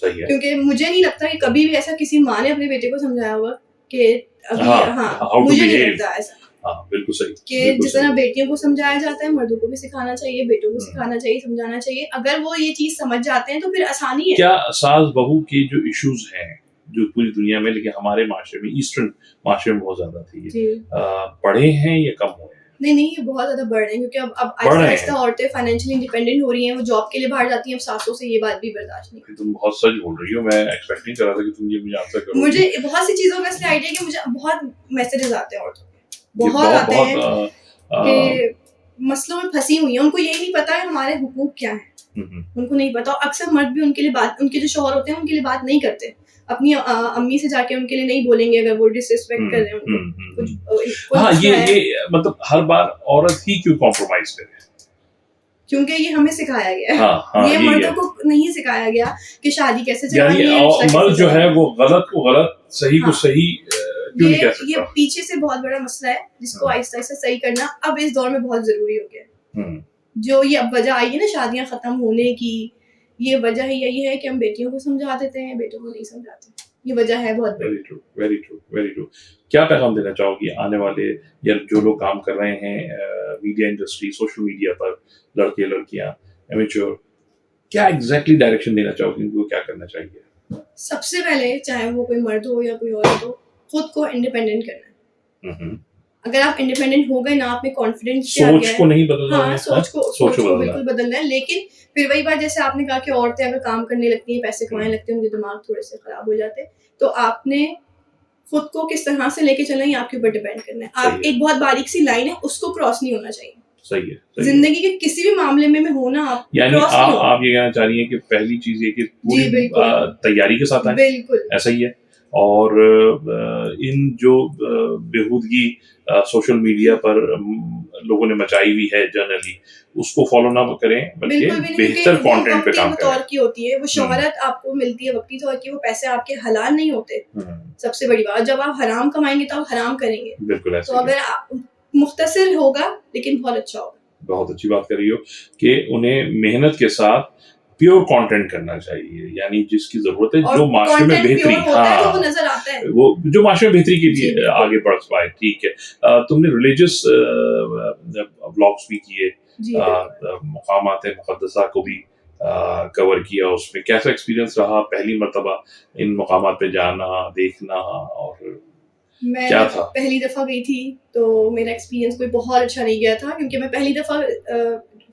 सही है। क्योंकि मुझे नहीं लगता कि कभी भी ऐसा किसी माँ ने अपने बेटे को समझाया होगा कि अभी हाँ, हाँ, हाउ टू मुझे नहीं बिहेव। लगता ऐसा। हाँ, कि बिल्कुल जिस सही। तरह बेटियों को समझाया जाता है, मर्दों को भी सिखाना चाहिए, बेटों को हुँ। सिखाना चाहिए, समझाना चाहिए। अगर वो ये चीज़ समझ जाते हैं तो फिर आसानी है। क्या सास-बहू के जो इश्यूज़ हैं, जो पूरी दुनिया में लेकिन हमारे माशरे में ईस्टर्न माशरे में बहुत ज़्यादा थी ये जी। बढ़े हैं या कम हुए हैं? नहीं, नहीं, ये बहुत ज़्यादा बढ़ रहे हैं, क्योंकि अब बढ़ रहे आहिस्ता-आहिस्ता हैं। औरतें फाइनेंशियली इंडिपेंडेंट हो रही हैं, वो जॉब के लिए बाहर जाती हैं, अब सासों से ये बात भी बर्दाश्त नहीं ये होती। तुम बहुत सच बोल रही हो, मैं एक्सपेक्ट नहीं कर रहा था कि तुम ये मुझे आंसर करोगी। मुझे बहुत सी चीज़ों का इसलिए आइडिया है कि मुझे बहुत मैसेजेस आते हैं औरतों के, ये बहुत बहुत आते बहुत हैं कि मसलों में फँसी हुई हैं, उनको यही नहीं पता है हमारे हुकूक क्या हैं। हुँ, हुँ, उनको नहीं पता, और अक्सर मर्द भी उनके जो शौहर होते हैं उनके लिए बात नहीं करते। अपनी अम्मी से जाके उनके लिए नहीं बोलेंगे अगर वो डिसरिस्पेक्ट कर हुँ, रहे हैं हुँ, उनको। हुँ, कुछ हुँ। कोई हाँ, मसला है, ये मतलब हर बार औरत ही क्यों कॉम्प्रोमाइज़ करे? क्योंकि ये हमें सिखाया गया है। हाँ, हाँ, ये यही मर्दों है। को नहीं सिखाया गया कि शादी कैसे यानी चलानी है, रिश्ता मर्द कैसे जो है चलाना है। वो गलत को गलत, सही को हाँ, सही क्यों नहीं कह ये सकता? पीछे से बहुत बड़ा मसला है, जिसको हुँ, आहिस्ता-आहिस्ता सही करना अब इस दौर में बहुत ज़रूरी हो गया है। हुँ। जो ये अब वजह आई है ना शादियाँ खत्म होने की, ये वजह ही यही है कि हम बेटियों को समझा देते हैं, बेटों को नहीं समझाते। ये वजह है बहुत बड़ी। Very true, very true, very true. क्या पैगाम देना चाहोगी आने वाले या जो लोग काम कर रहे हैं मीडिया इंडस्ट्री, सोशल मीडिया पर, लड़के-लड़कियाँ, एमेच्योर, क्या एग्ज़ैक्टली डायरेक्शन देना चाहोगी उनको क्या करना चाहिए? सबसे पहले चाहे वो कोई मर्द हो या कोई औरत हो, खुद को इंडिपेंडेंट करना है। हुँ, हुँ। अगर आप इंडिपेंडेंट हो गए ना, आप में कॉन्फिडेंस भी आ सोच गया को है। नहीं बदलना हाँ, है, सोच को सोच को बदलना है। बिल्कुल बदलना है, लेकिन फिर वही बात जैसे आपने कहा कि औरतें अगर काम करने लगती हैं, पैसे कमाने हुँ, लगती हैं, उनके दिमाग थोड़े-से खराब हो जाते हैं। तो आपने खुद को किस तरह से लेके चलना है, ये आपके ऊपर डिपेंड करना है। सही आप है, एक बहुत बारीक सी लाइन है, उसको क्रॉस नहीं होना चाहिए। सही है, सही है। ज़िंदगी के किसी भी मामले में हो ना, आप यानी क्रॉस नहीं होना। आप ये कहना चाह रही हैं कि पहली चीज़ ये कि पूरी जी, बिल्कुल। तैयारी के साथ आएँ, बिल्कुल। ऐसा ही है? और इन जो बेहूदगी सोशल मीडिया पर लोगों ने मचाई हुई है जनरली, उसको फ़ॉलो ना करें, बल्कि बिल्कुल भी नहीं, बेहतर क्योंकि वो कंटेंट पे वक़्ती काम करें। तौर की होती है, वो हुँ, शोहरत आपको मिलती है वक़्ती तौर की, वो पैसे आपके हलाल नहीं होते। हुँ, सबसे बड़ी बात, जब आप हराम कमाएँगे तो आप हराम करेंगे। बिल्कुल तो ऐसे ही है। अगर मुख्तसर होगा, लेकिन बहुत अच्छा होगा। बहुत अच्छी बात कर रही हो कि उन्हें मेहनत के साथ प्योर कंटेंट करना चाहिए, यानी जिसकी ज़रूरत है, और जो माशरे में कंटेंट बेहतरी प्योर होता है तो वो हाँ, नज़र आता है। वो जो माशरे में बेहतरी के जी, लिए बिल्कुल। आगे बढ़ पाए, ठीक है। तुमने रिलीजियस व्लॉग्स भी किए, जी, बिल्कुल। मकामात मुक़द्दसा को भी कवर किया, उसमें कैसा एक्सपीरियंस रहा पहली मर्तबा इन मकामात पे जाना, देखना और मैं क्या जब था? पहली दफ़ा गई थी, तो मेरा एक्सपीरियंस कोई बहुत अच्छा नहीं गया था, क्योंकि मैं पहली दफ़ा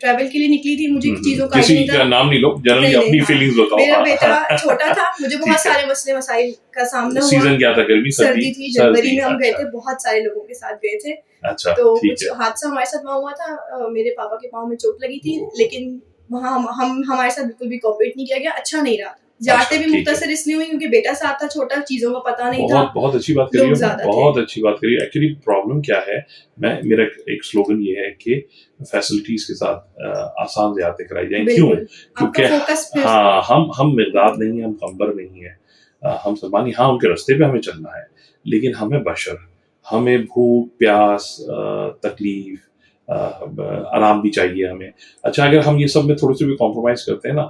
ट्रैवल के लिए निकली थी, मुझे हुँ, हुँ। चीज़ों का किसी आइडिया नहीं का था। नाम नहीं लो, जनरली नहीं, नहीं, अपनी हाँ। फीलिंग्स बताओ। मेरा बेटा हाँ। छोटा था, मुझे बहुत ठीक है। सारे मसले-मसाइल का सामना हुआ। सीज़न क्या था? गर्मी, सर्दी? सर्दी थी, जनवरी सर्दी, में हम गए अच्छा, थे, बहुत सारे लोगों के साथ गए थे। अच्छा, तो ठीक कुछ है। हादसा हमारे साथ वहाँ हुआ था। मेरे पापा के पाँव में चोट लगी थी, लेकिन वहाँ हम हमारे साथ बिल्कुल भी कोऑपरेट नहीं किया गया, अच्छा नहीं रहा। अच्छा, ज़्यारतें भी ठीक है। मुख्तसर इसलिए हुई क्योंकि बेटा साथ था छोटा, चीज़ों का पता नहीं था, बहुत बहुत अच्छी बात करी लोग है, ज़्यादा थे। बहुत अच्छी बात करी है। एक्चुअली प्रॉब्लम क्या है, मेरा एक स्लोगन ये है कि फैसिलिटीज़ के साथ आसान ज़ियारतें कराई जाएँ। क्यों? बिल्कुल, क्योंकि आपका फ़ोकस फिर हाँ, हम मिर्दाद नहीं हैं, हम कम्बर नहीं हैं। हम सलमानी हाँ, उनके रास्ते पे हमें चलना है, लेकिन हमें बशर, हमें भूख, प्यास तकलीफ़ आराम भी चाहिए हमें। अच्छा, अगर हम ये सब में थोड़े से भी कॉम्प्रोमाइज़ करते हैं ना,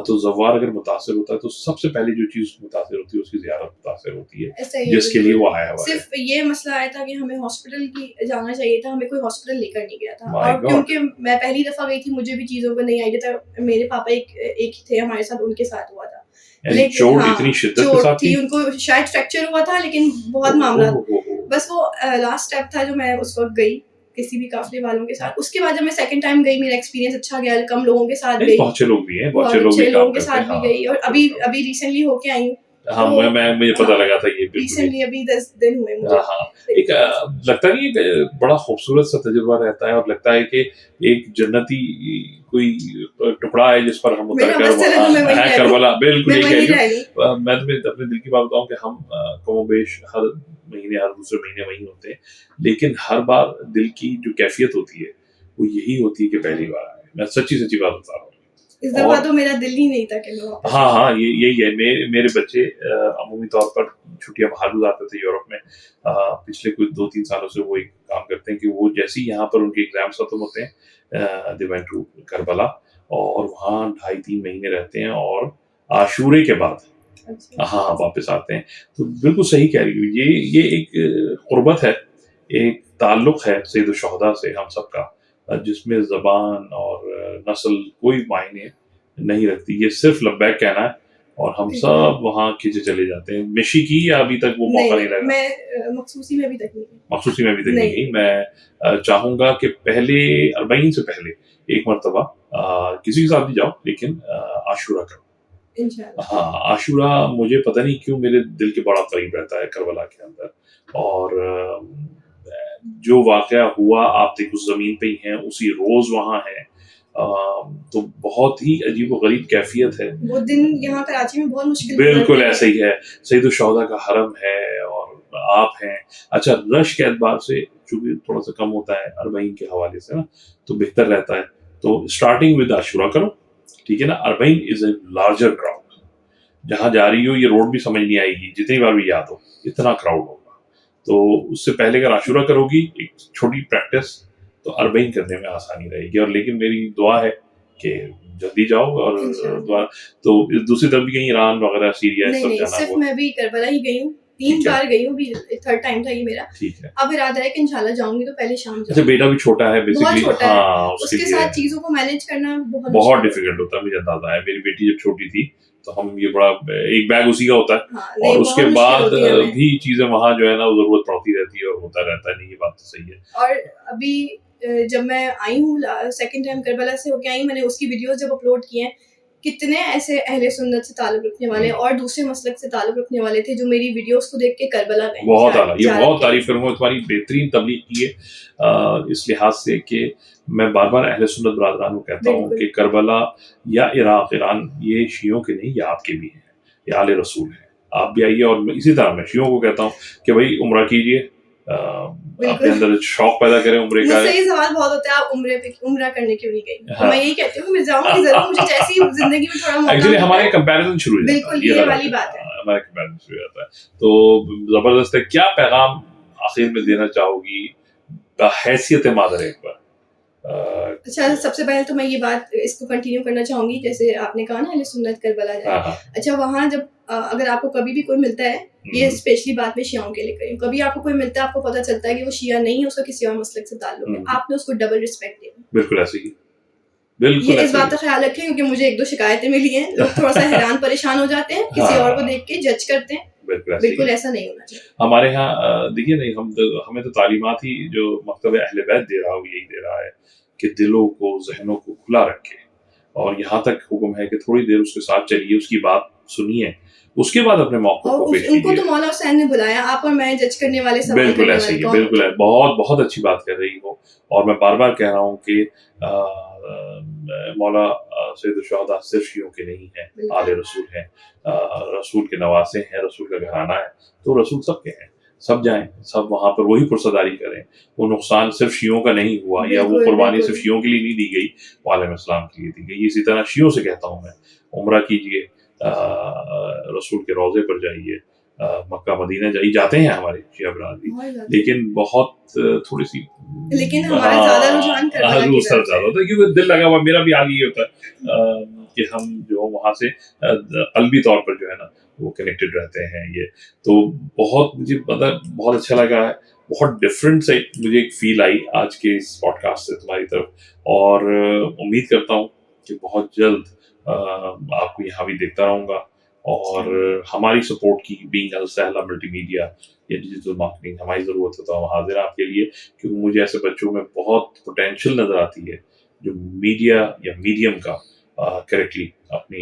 तो ज़व्वार अगर मुतासिर होता है तो सबसे पहले जो चीज़ मुतासिर होती है उसकी ज़ियारत मुतासिर होती है, ऐसा ही है जिसके लिए बिल्कुल। वो आया हुआ है। सिर्फ़ ये मसला आया था कि हमें हॉस्पिटल की जाना चाहिए था, हमें कोई हॉस्पिटल लेकर नहीं गया था माय और गॉड! क्योंकि मैं पहली दफ़ा गई थी, मुझे भी चीज़ों का नहीं आइडिया था। मेरे पापा एक ही थे हमारे साथ, उनके साथ हुआ था। यानी लेकिन चोट इतनी हाँ, शिद्दत के चोट साथ थी, थी? उनको शायद फ्रैक्चर हुआ था लेकिन बहुत ओह मामला। हो! बस वो लास्ट स्टेप था जो मैं उस वक़्त गई, किसी भी काफ़िले वालों के साथ। उसके बाद जब मैं सेकंड टाइम गई, मेरा एक्सपीरियंस अच्छा गया, कम लोगों के साथ नहीं, गई, बहुत से लोग भी हैं, बहुत से बहुत लोग भी अच्छे काम लोगों के करते साथ हैं। भी हाँ, गई और बहुत से अभी लोग काम अभी रिसेंटली होके आई हूँ। हाँ, तो मुझे पता हाँ, लगा था ये बिल्कुल ही। रिसेंटली अभी 10 दिन हुए मुझे। हाँ, हाँ। एक लगता नहीं है एक बड़ा खूबसूरत सा तजुर्बा रहता है और लगता है कि एक जन्नती कोई टुकड़ा है जिस पर हम उतर मेरा कर बस चले तो वहाँ मैं वहीं हैं रह लूँ, करबला बिल्कुल मैं यही कह वहीं रही हूँ। रह लूँ। मैं तुम्हें अपने दिल की बात बताऊँ कि हम कमोबेश हर महीने, हर दूसरे महीने वहीं होते हैं। लेकिन हर बार दिल की जो कैफ़ियत होती है, वो यही होती है कि पहली बार आए। मैं सच्ची-सच्ची बात बता रहा हूँ। इस दफ़ा और तो मेरा दिल ही नहीं था कि मैं वापस हाँ, आऊँ। हाँ, यही है। मेरे बच्चे अमूमी तौर पर छुट्टियाँ बाहर गुज़ारते थे यूरोप में। पिछले कुछ 2-3 सालों से वो एक काम करते हैं कि वो जैसे ही यहाँ पर उनके एग्ज़ाम्स खत्म होते हैं, दे वेंट टू करबला और वहाँ ढाई 3 महीने रहते हैं और आशूरे के बाद अच्छा। हाँ, वापस आते हैं। तो बिल्कुल सही कह रही हो। ये एक क़ुर्बत है, एक ताल्लुक़ है सैयद-उश-शुहदा से हम सबका, जिसमें ज़बान और नस्ल कोई मायने नहीं रखती। ये सिर्फ़ लब्बैक कहना है और हम बिल्कुल। सब वहाँ खींचे चले जाते हैं। मिशी की या अभी तक वो नहीं, मौका नहीं नहीं, लगा? मैं मखसूसी में अभी तक नहीं गई। मखसूसी में अभी तक नहीं नहीं, गई। नहीं, मैं चाहूँगा कि पहले 40 से पहले एक मर्तबा किसी के साथ भी जाओ लेकिन आशूरा करो। इंशाल्लाह। हाँ, आशूरा मुझे पता नहीं क्यों मेरे दिल के बड़ा करीब रहता है करबला के अंदर और जो वाक़या हुआ आप देखो ज़मीन पे ही हैं, उसी रोज़ वहाँ हैं। तो बहुत ही अजीब-ओ-गरीब कैफ़ियत है। वो दिन यहाँ कराची में बहुत मुश्किल बिल्कुल गुज़रते ऐसे हैं। ही है। सैयद-उश-शुहदा का हरम है और आप हैं। अच्छा, रश के एतबार से चूँकि थोड़ा-सा कम होता है 40 के हवाले से ना, तो बेहतर रहता है। तो स्टार्टिंग विद आशूरा करो, ठीक है ना? 40 इज़ अ लार्जर क्राउड। जहाँ जा रही हो ये रोड भी समझ नहीं आएगी, जितनी बार भी याद हो, इतना क्राउड होगा। तो उससे पहले अगर आशूरा करोगी, एक छोटी प्रैक्टिस, तो 40 करने में आसानी रहेगी और लेकिन मेरी दुआ है कि जल्दी जाओ और इंशाल्लाह। दुआ तो दूसरी तरफ भी कहीं ईरान वगैरह, सीरिया नहीं, सब नहीं, जाना सिर्फ़ हुआ? मैं भी करबला ही गई हूँ। 3 ठीक है, बार गई हूँ, अभी 3rd टाइम था ये मेरा। ठीक है। अब इरादा है कि इंशाल्लाह जाऊँगी तो पहले शाम अच्छा, जाऊँगी। बेटा भी छोटा है बहुत बेसिकली छोटा है, हाँ, उसके उसके लिए साथ चीज़ों को मैनेज करना बहुत बहुत मुश्किल है। डिफ़िकल्ट होता है, मुझे अंदाज़ा है। मेरी बेटी जब छोटी थी, तो हम ये बड़ा एक बैग उसी का होता है हाँ, और नहीं उसके बहुत मुश्किल बाद होती है हमें। भी चीज़ें वहाँ जो है ना, वो ज़रूरत पड़ती रहती है और होता रहता है। नहीं, ये बात तो सही है। और अभी जब मैं आई हूँ सेकंड टाइम करबला से होके आई हूँ, मैंने उसकी वीडियोज़ जब अपलोड किए हैं, कितने ऐसे अहले सुन्नत से ताल्लुक़ रखने वाले हुँ। और दूसरे मसलक से ताल्लुक़ रखने वाले थे, जो मेरी वीडियोज़ को देख के करबला गए बहुत आला, ये ज़ियारत बहुत के लिए। तारीफ़ करूँगा तुम्हारी बेहतरीन तबलीग की है इस लिहाज से कि मैं बार-बार अहले सुन्नत बरादरान को कहता हूँ बिल्कुल। कि करबला या इराक़, ईरान ये शियों के नहीं, ये आपके भी हैं, ये आले रसूल हैं। आप भी आइए और इसी तरह मैं शियों को कहता हूँ कि भई उम्रा कीजिए, अपने बिल्कुल। अंदर शौक पैदा करें उम्रे का। मुझसे ये सवाल बहुत होता है, आप उम्रा करने क्यों नहीं गई? तो हाँ। मैं यही कहती हूँ कि मैं जाऊँगी ज़रूर, मुझे जैसे ही ज़िंदगी में थोड़ा मौका एक्चुअली मिलता हमारे है। कंपैरिज़न शुरू हो जाता है। बिल्कुल, ये ये गलत वाली है। बात है। हमारा कंपैरिज़न शुरू हो जाता है। तो ज़बरदस्त है, क्या पैगाम आखिर में देना चाहोगी बहैसियत मादर एक बार? अच्छा, सबसे पहले तो मैं ये बात इसको कंटिन्यू करना चाहूँगी, जैसे आपने कहा ना अहले सुन्नत करबला जाए। हाँ, हाँ। अच्छा, वहाँ जब अगर आपको कभी भी कोई मिलता है, ये हुँ। स्पेशली बात मैं शियाओं के लिए करी हूँ, कभी आपको कोई मिलता है, आपको पता चलता है कि वो शिया नहीं है, उसका किसी और मसलक से ताल्लुक़ है, हुँ। आपने उसको डबल रिस्पेक्ट देनी। बिल्कुल ऐसे ही। ये बिल्कुल इस ऐसे बात ही। का ख़्याल रखें क्योंकि मुझे 1-2 शिकायतें मिली हैं, लोग थोड़ा-सा हैरान परेशान हो जाते हैं, किसी और को हाँ, देख के जज करते हैं। बिल्कुल ऐसे ही बिल्कुल है। ऐसा नहीं होना चाहिए। हमारे यहाँ देखिए नहीं हमें तो तालीमात ही जो मकतब अहले बैत दे रहा है, वो यही दे रहा है कि दिलों को, ज़हनों को खुला रखें और यहाँ तक हुक्म है कि थोड़ी देर उसके साथ चलिए, उसकी बात सुनिए, उसके बाद अपने मौक़िफ़ और को उस पेश उनको कीजिए। तो मौला हुसैन ने बुलाया, आप और मैं जज करने वाले, सवाल बिल्कुल करने ऐसे वाले ही है, कौन बिल्कुल होते है। हैं? बहुत, बहुत अच्छी बात कर रही हो और मैं बार-बार कह रहा हूँ कि मौला सैयद-उश-शुहदा सिर्फ़ शियों के नहीं हैं, बिल्कुल। आले रसूल हैं। रसूल के नवासे हैं, रसूल का घराना है, तो रसूल सबके हैं। सब जाएँ, सब वहाँ पर वही पुरसदारी करें। वो नुकसान सिर्फ़ शियों का नहीं हुआ या वो बिल्कुल, कुर्बानी सिर्फ़ बिल्कुल। शियों के लिए नहीं दी गई, वो आलम-ए-इस्लाम के लिए दी गई। इसी तरह शियों से कहता हूँ मैं, उम्रा कीजिए, रसूल के रोज़े पर जाइए, मक्का मदीना जाते हैं हमारे शिया बिरादरी, बहुत ज़्यादा। लेकिन बहुत थोड़ी सी लेकिन हमारा ज़्यादा रुझान करबला की दूसरा तरफ ज़्यादा है। होता है क्योंकि दिल लगा हुआ, मेरा भी हाल ये होता है कि हम जो वहाँ से क़ल्बी तौर पर जो है ना वो कनेक्टेड रहते हैं। ये तो बहुत मुझे मतलब बहुत अच्छा लगा है, बहुत डिफरेंट से मुझे एक फ़ील आई आज के इस पॉडकास्ट से तुम्हारी तरफ, और उम्मीद करता हूँ कि बहुत जल्द आपको यहाँ भी देखता रहूँगा, और हमारी सपोर्ट की बीइंग अल सहला मल्टीमीडिया या डिजिटल मार्केटिंग हमारी ज़रूरत है तो हम हाज़िर हैं आपके लिए, क्योंकि मुझे ऐसे बच्चों में बहुत पोटेंशियल नज़र आती है जो मीडिया या मीडियम का करेक्टली अपने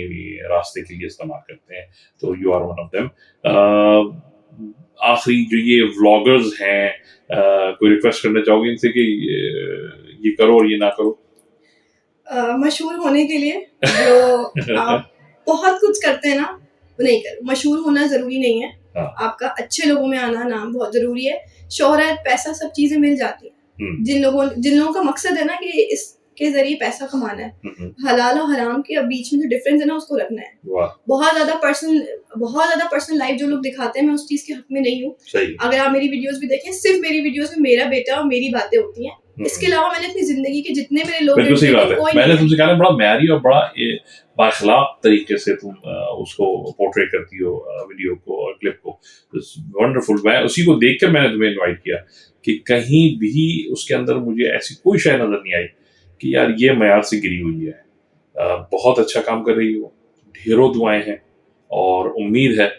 रास्ते के लिए इस्तेमाल करते हैं। तो you are one of them. आखिरी जो ये व्लॉगर्स हैं, कोई रिक्वेस्ट करना चाहोगे इनसे कि ये करो और ये ना करो? मशहूर होने के लिए जो आप बहुत कुछ करते हैं ना वो नहीं करो। मशहूर होना ज़रूरी नहीं है, हाँ। आपका अच्छे लोगों में आना नाम बहुत ज़रूरी है। शोहरत, पैसा सब चीज़ें मिल जाती हैं। जिन लोगों का मकसद है ना कि इसके ज़रिए पैसा कमाना है, हलाल और हराम के बीच में जो डिफरेंस है ना उसको रखना है। बहुत ज़्यादा पर्सनल लाइफ जो लोग दिखाते हैं, मैं उस चीज़ के हक में नहीं हूँ। अगर आप मेरी वीडियोस भी देखें, सिर्फ मेरी वीडियोस में मेरा बेटा और मेरी बातें होती हैं। इसके अलावा मैंने अपनी जिंदगी के जितने मेरे लोग बिल्कुल सही बात है। मैंने तुमसे कहा बड़ा म्यारी और बड़ा बाखलाक तरीके से तुम उसको पोर्ट्रेट करती हो वीडियो को और क्लिप को, वंडरफुल। मैं उसी को देखकर मैंने तुम्हें इनवाइट किया कि कहीं भी उसके अंदर मुझे ऐसी कोई शय नजर नहीं आई कि यार ये मयार से गिरी हुई है। बहुत अच्छा काम कर रही हो, ढेरों दुआएं हैं, और उम्मीद है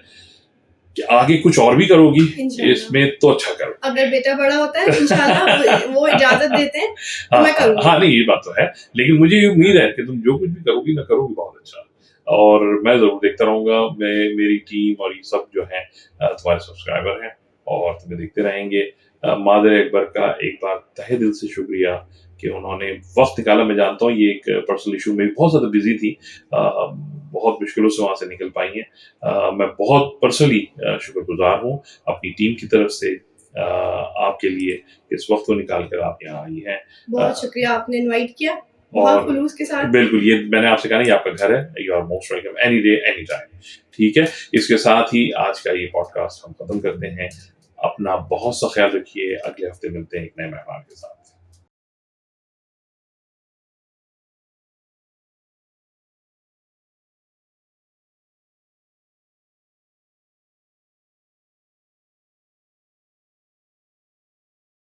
कि आगे कुछ और भी करोगी, इसमें तो अच्छा करो। अगर बेटा बड़ा होता है इंशाल्लाह वो इजाजत देते हैं तो मैं करूंगी। हाँ नहीं, ये बात तो है, लेकिन मुझे ये उम्मीद है कि तुम जो कुछ भी करोगी ना करोगी बहुत अच्छा, और मैं जरूर देखता रहूंगा। मेरी टीम और ये सब जो है तुम्हारे सब्सक्राइबर हैं और तुम्हें देखते रहेंगे। मादर अकबर का एक बार तहे दिल से शुक्रिया कि उन्होंने वक्त निकाला। मैं जानता हूँ ये एक पर्सनल इशू में बहुत ज़्यादा बिजी थी, बहुत मुश्किलों से वहाँ से निकल पाई हैं। मैं बहुत पर्सनली शुक्रगुजार हूँ अपनी टीम की तरफ से आपके लिए, इस वक्त को निकाल कर आप यहाँ आई हैं। बहुत शुक्रिया, आपने इनवाइट किया बहुत खुलूस के साथ। बिल्कुल, ये मैंने आपसे कहा ना, ये आपका घर है, you are most welcome any day any time. ठीक है, इसके साथ ही आज का ये पॉडकास्ट हम खत्म करते हैं। अपना बहुत सा ख्याल रखिए, अगले हफ्ते मिलते हैं एक नए मेहमान के साथ।